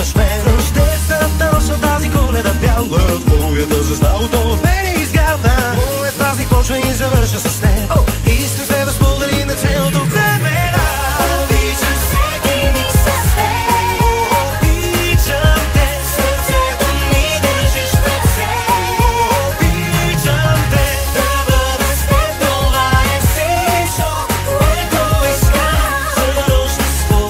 бъдеш мен. Рождествената нощ на тази Коледа бяла, твоята звезда от мен изгрява. Моят празник почва и завърша с теб, и с тебе споделим на цялото време. Обичам всеки миг с теб, обичам те, сърцето ми държиш в ръце. Обичам те, да бъда с теб, това е всичко, което искам за рождество.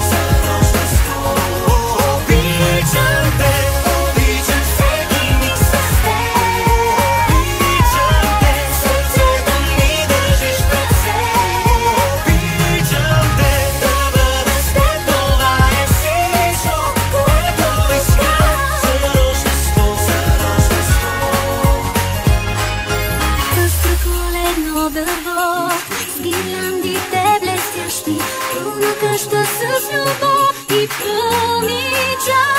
Обичам те, обичам всеки миг с теб. Обичам те, сърцето ми държиш в ръце. Обичам те, да бъда с теб, това е всичко, което искам за рождество. Пъстро коледно дърво, с гирляндите блестящи, пълна къща с любов и пълни чаши.